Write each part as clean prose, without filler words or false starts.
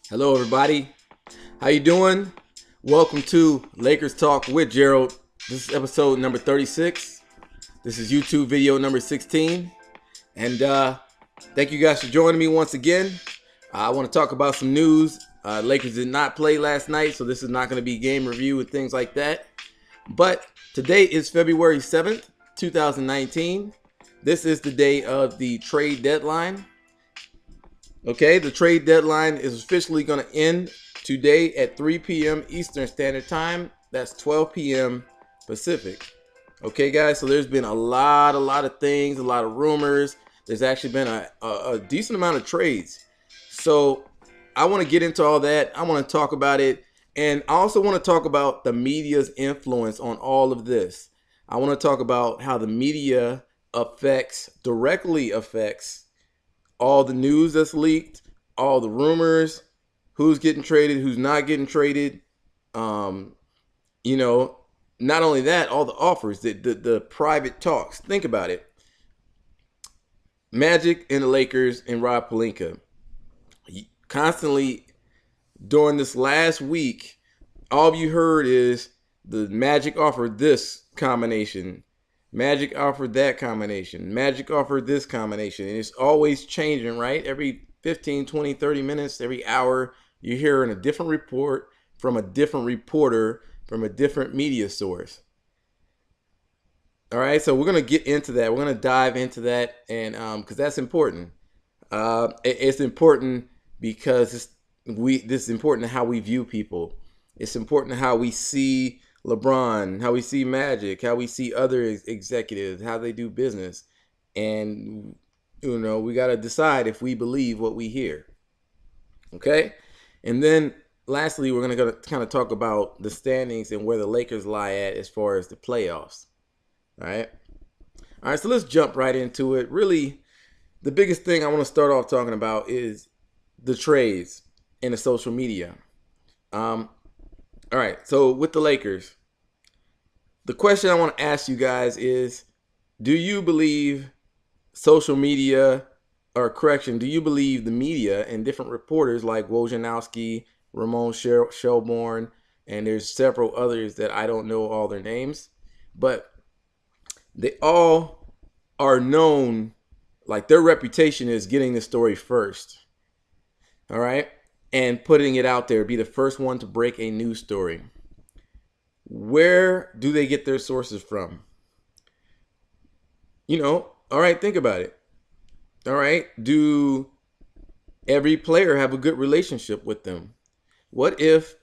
Hello, everybody. How you doing? Welcome to Lakers Talk with Gerald. This is episode number 36. This is YouTube video number 16. And thank you guys for joining me once again. I want to talk about some news. Lakers did not play last night, so this is not going to be game review and things like that. But today is February 7th, 2019. This is the day of the trade deadline. Okay, the trade deadline is officially going to end today at 3 p.m. Eastern Standard Time. That's 12 p.m. Pacific. Okay, guys, so there's been a lot of things, a lot of rumors. There's actually been a decent amount of trades. So I want to get into all that. I want to talk about it. And I also want to talk about the media's influence on all of this. I want to talk about how the media directly affects all the news that's leaked, all the rumors, who's getting traded, who's not getting traded. Not only that, all the offers, the private talks. Think about it. Magic and the Lakers and Rob Pelinka. Constantly during this last week, all you heard is the Magic offered this combination. Magic offered that combination. Magic offered this combination. And it's always changing, right? Every 15, 20, 30 minutes, every hour, you're hearing a different report from a different reporter from a different media source. All right, so we're going to get into that. We're going to dive into that, and because that's important. It's important because this is important to how we view people. It's important to how we see LeBron, how we see Magic, how we see other executives, how they do business. And, we got to decide if we believe what we hear. Okay? And then lastly, we're going to kind of talk about the standings and where the Lakers lie at as far as the playoffs. All right? All right, so let's jump right into it. Really, the biggest thing I want to start off talking about is the trades and the social media. All right, so with the Lakers, the question I want to ask you guys is, do you believe social media, do you believe the media and different reporters like Wojnarowski, Ramon Shelburne, and there's several others that I don't know all their names, but they all are known, like their reputation is getting the story first, all right? And putting it out there, be the first one to break a news story. Where do they get their sources from? All right, think about it. All right, do every player have a good relationship with them? What if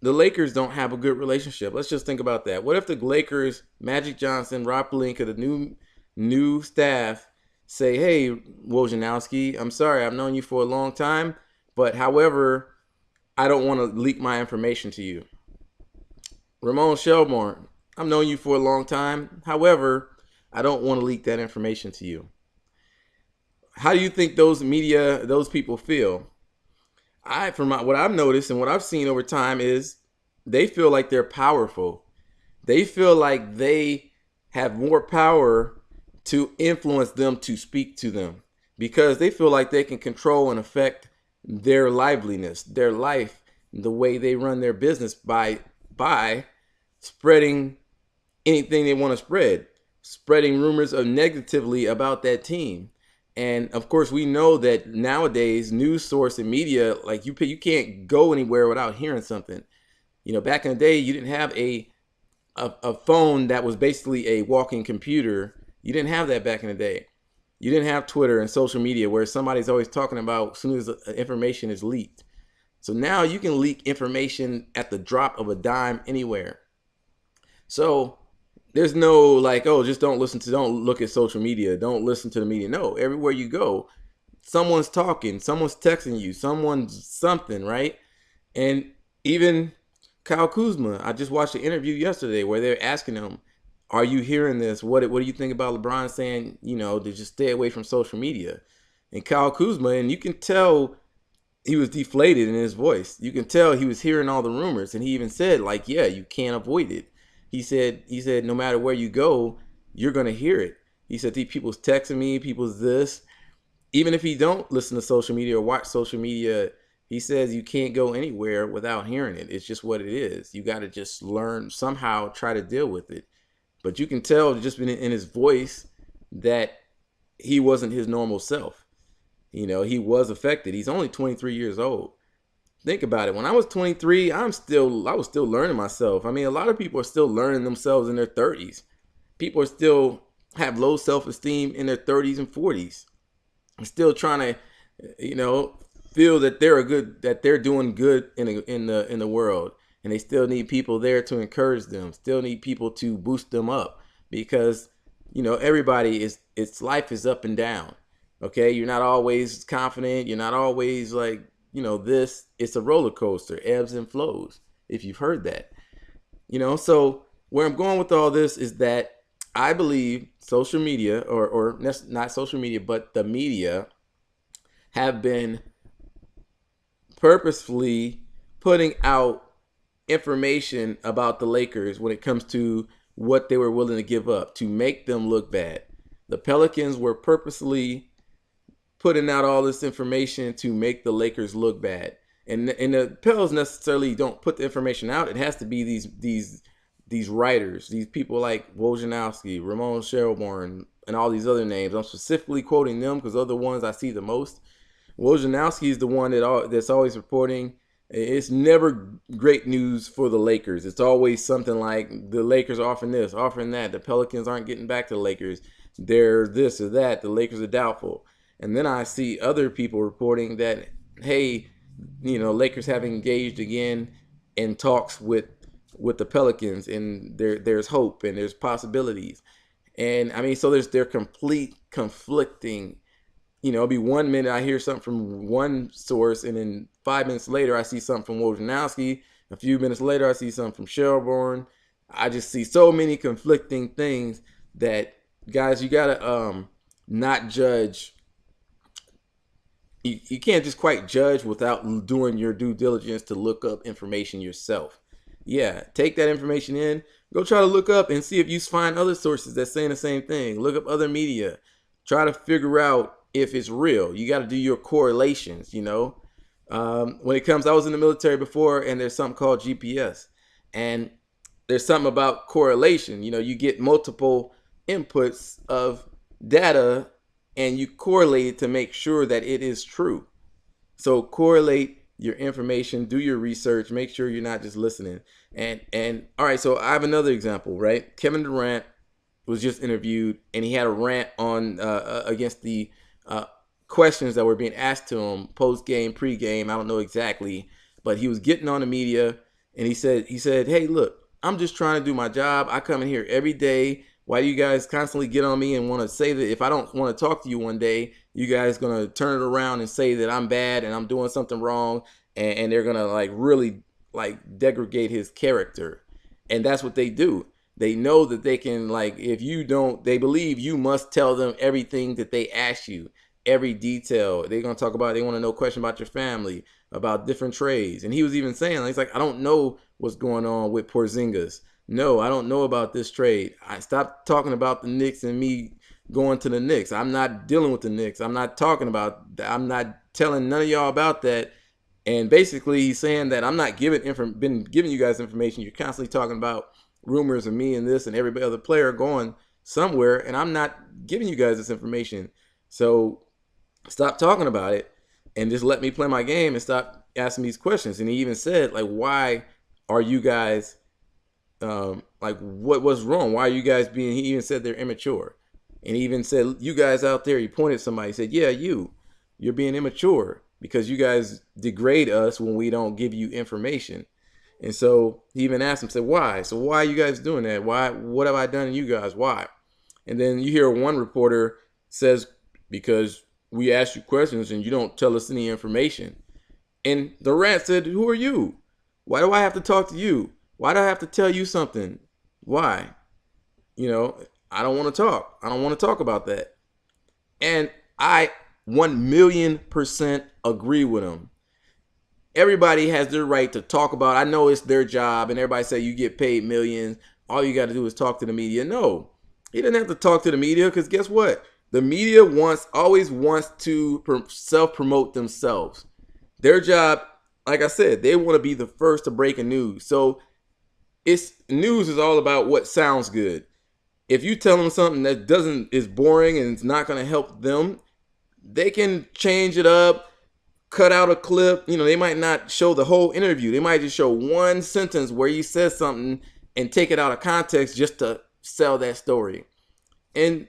the Lakers don't have a good relationship? Let's just think about that. What if the Lakers, Magic Johnson, Rob Pelinka, the new staff say, hey, Wojnarowski, I'm sorry, I've known you for a long time, but however, I don't want to leak my information to you. Ramon Shelburne, I've known you for a long time. However, I don't want to leak that information to you. How do you think those people feel? From what I've noticed and what I've seen over time is they feel like they're powerful. They feel like they have more power to influence them to speak to them because they feel like they can control and affect their liveliness, their life, the way they run their business by spreading anything they want to spread, spreading rumors of negatively about that team. And of course, we know that nowadays news source and media, like you can't go anywhere without hearing something. Back in the day, you didn't have a phone that was basically a walking computer. You didn't have that back in the day. You didn't have Twitter and social media where somebody's always talking about as soon as information is leaked. So now you can leak information at the drop of a dime anywhere. So there's no like, oh, just don't look at social media. Don't listen to the media. No, everywhere you go, someone's talking, someone's texting you, someone's something, right? And even Kyle Kuzma, I just watched an interview yesterday where they're asking him, are you hearing this? What do you think about LeBron saying, to just stay away from social media? And Kyle Kuzma, and you can tell he was deflated in his voice. You can tell he was hearing all the rumors. And he even said, like, yeah, you can't avoid it. He said, no matter where you go, you're going to hear it. He said, people's texting me, people's this. Even if he don't listen to social media or watch social media, He says you can't go anywhere without hearing it. It's just what it is. You got to just learn somehow, try to deal with it. But you can tell just in his voice that he wasn't his normal self. You know, he was affected. He's only 23 years old. Think about it. When I was 23, I was still learning myself. I mean, a lot of people are still learning themselves in their 30s. People are still have low self-esteem in their 30s and 40s. I'm still trying to, you know, feel that they're doing good in the world, and they still need people there to encourage them. Still need people to boost them up because, you know, everybody is its life is up and down. Okay, you're not always confident. You're not always like, you know, this. It's a roller coaster, ebbs and flows. If you've heard that, you know. So where I'm going with all this is that I believe social media, or not social media, but the media, have been purposefully putting out information about the Lakers when it comes to what they were willing to give up to make them look bad. The Pelicans were purposely putting out all this information to make the Lakers look bad. And the Pels necessarily don't put the information out. It has to be these writers, these people like Wojnarowski, Ramon Shelburne, and all these other names. I'm specifically quoting them because they're the ones I see the most. Wojnarowski is the one that's always reporting. It's never great news for the Lakers. It's always something like the Lakers offering this, offering that. The Pelicans aren't getting back to the Lakers. They're this or that. The Lakers are doubtful. And then I see other people reporting that, hey, you know, Lakers have engaged again in talks with the Pelicans, and there's hope and there's possibilities. And I mean, so they're complete conflicting. You know, it'll be 1 minute I hear something from one source, and then 5 minutes later I see something from Wojnarowski. A few minutes later I see something from Shelburne. I just see so many conflicting things that, guys, you gotta not judge. You can't just quite judge without doing your due diligence to look up information yourself. Yeah, take that information in. Go try to look up and see if you find other sources that's saying the same thing. Look up other media. Try to figure out if it's real. You got to do your correlations, you know. When it comes, I was in the military before, and there's something called GPS. And there's something about correlation. You know, you get multiple inputs of data, and you correlate it to make sure that it is true. So correlate your information, do your research, make sure you're not just listening. And all right, so I have another example, right? Kevin Durant was just interviewed, and he had a rant on against the questions that were being asked to him post game, pre game. I don't know exactly, but he was getting on the media, and he said, "Hey, look, I'm just trying to do my job. I come in here every day. Why do you guys constantly get on me and want to say that if I don't want to talk to you one day, you guys gonna turn it around and say that I'm bad and I'm doing something wrong, and they're gonna like really like degrade his character." And that's what they do. They know that they can, like, if you don't, they believe you must tell them everything that they ask you, every detail. They're gonna talk about, they want to know a question about your family, about different trades. And he was even saying, he's like, I don't know what's going on with Porzingis. No, I don't know about this trade. I stopped talking about the Knicks and me going to the Knicks. I'm not dealing with the Knicks. I'm not talking about that. I'm not telling none of y'all about that. And basically he's saying that I'm not been giving you guys information. You're constantly talking about rumors of me and this and every other player going somewhere, and I'm not giving you guys this information. So stop talking about it and just let me play my game and stop asking these questions. And he even said, like, why are you guys like, what was wrong? Why are you guys being, he even said they're immature. And he even said, you guys out there, he pointed at somebody, he said, yeah, you're being immature because you guys degrade us when we don't give you information. And so he even asked him, said, why? So why are you guys doing that? Why? What have I done to you guys? Why? And then you hear one reporter says, because we ask you questions and you don't tell us any information. And Durant said, who are you? Why do I have to talk to you? Why do I have to tell you something? Why? You know, I don't want to talk. I don't want to talk about that. And I 1,000,000% agree with him. Everybody has their right to talk about, I know it's their job, and everybody say you get paid millions. All you got to do is talk to the media. No, he didn't have to talk to the media because guess what? The media always wants to self-promote themselves. Their job like I said, they want to be the first to break a news. So it's news is all about what sounds good. If you tell them something that doesn't is boring and it's not going to help them, they can change it up, cut out a clip. They might not show the whole interview. They might just show one sentence where you said something and take it out of context just to sell that story. And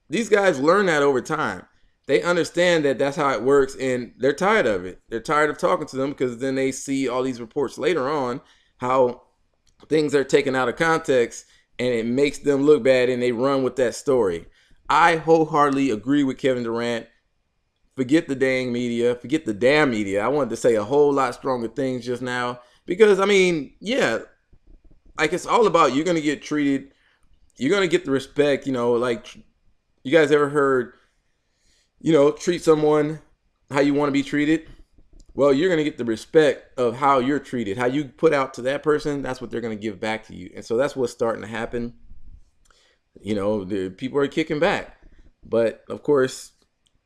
these guys learn that over time. They understand that that's how it works, and they're tired of it. They're tired of talking to them because then they see all these reports later on how things are taken out of context and it makes them look bad, and they run with that story. I wholeheartedly agree with Kevin Durant. Forget the dang media. Forget the damn media. I wanted to say a whole lot stronger things just now because, yeah, like it's all about you're going to get treated. You're going to get the respect, like you guys ever heard, treat someone how you want to be treated? Well, you're going to get the respect of how you're treated. How you put out to that person, that's what they're going to give back to you. And so that's what's starting to happen. The people are kicking back. But of course,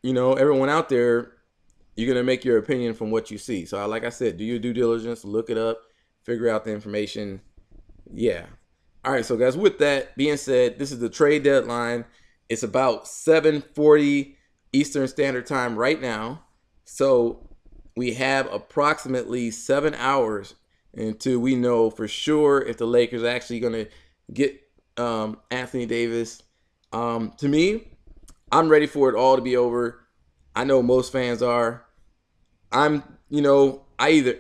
everyone out there, you're going to make your opinion from what you see. So like I said, do your due diligence, look it up, figure out the information. Yeah. All right, so guys, with that being said, this is the trade deadline. It's about 7:40 Eastern Standard Time right now. So we have approximately 7 hours until we know for sure if the Lakers are actually going to get Anthony Davis. To me, I'm ready for it all to be over. I know most fans are. I either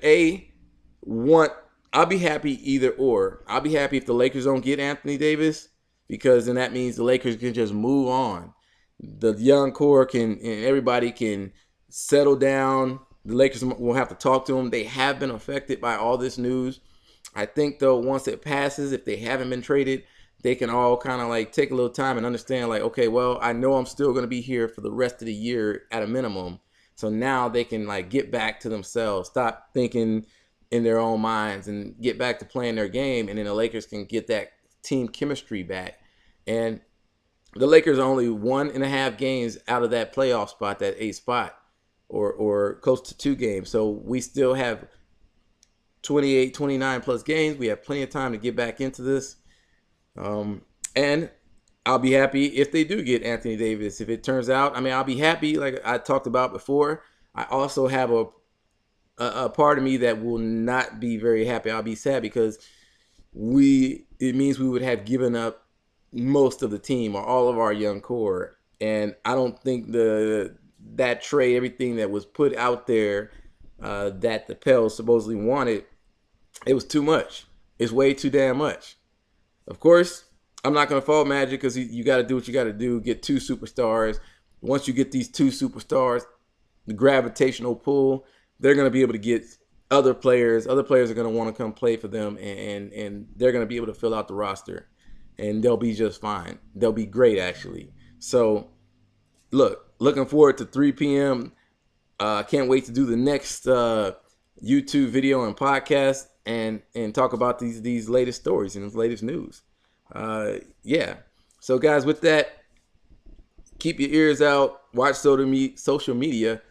I'll be happy either or. I'll be happy if the Lakers don't get Anthony Davis because then that means the Lakers can just move on. The young core and everybody can settle down. The Lakers won't have to talk to them. They have been affected by all this news. I think, though, once it passes, if they haven't been traded, they can all kind of like take a little time and understand like, okay, well, I know I'm still going to be here for the rest of the year at a minimum. So now they can like get back to themselves, stop thinking in their own minds and get back to playing their game. And then the Lakers can get that team chemistry back. And the Lakers are only 1.5 games out of that playoff spot, that 8th spot, or close to 2 games. So we still have 28, 29 plus games. We have plenty of time to get back into this. And I'll be happy if they do get Anthony Davis. If it turns out, I'll be happy like I talked about before. I also have a part of me that will not be very happy. I'll be sad because it means we would have given up most of the team or all of our young core. And I don't think that trade, everything that was put out there that the Pels supposedly wanted, it was too much. It's way too damn much. Of course, I'm not going to fault Magic because you got to do what you got to do, get 2 superstars. Once you get these 2 superstars, the gravitational pull, they're going to be able to get other players. Other players are going to want to come play for them, and they're going to be able to fill out the roster. And they'll be just fine. They'll be great, actually. So, looking forward to 3 p.m. Can't wait to do the next YouTube video and podcast and talk about these latest stories and this latest news. Yeah. So, guys, with that, keep your ears out. Watch social media.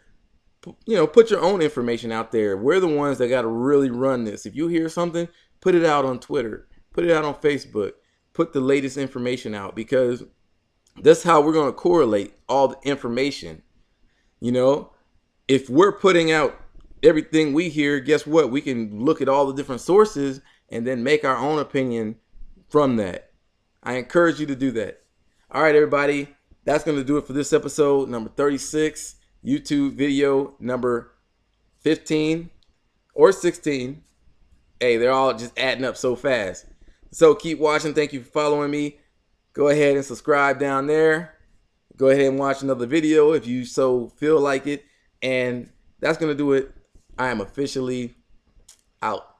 Put your own information out there. We're the ones that got to really run this. If you hear something, put it out on Twitter. Put it out on Facebook. Put the latest information out because that's how we're going to correlate all the information. If we're putting out everything we hear, guess what? We can look at all the different sources and then make our own opinion from that. I encourage you to do that. All right, everybody. That's going to do it for this episode, number 36, YouTube video number 15 or 16. Hey, they're all just adding up so fast. So keep watching. Thank you for following me. Go ahead and subscribe down there. Go ahead and watch another video if you so feel like it. And that's going to do it. I am officially out.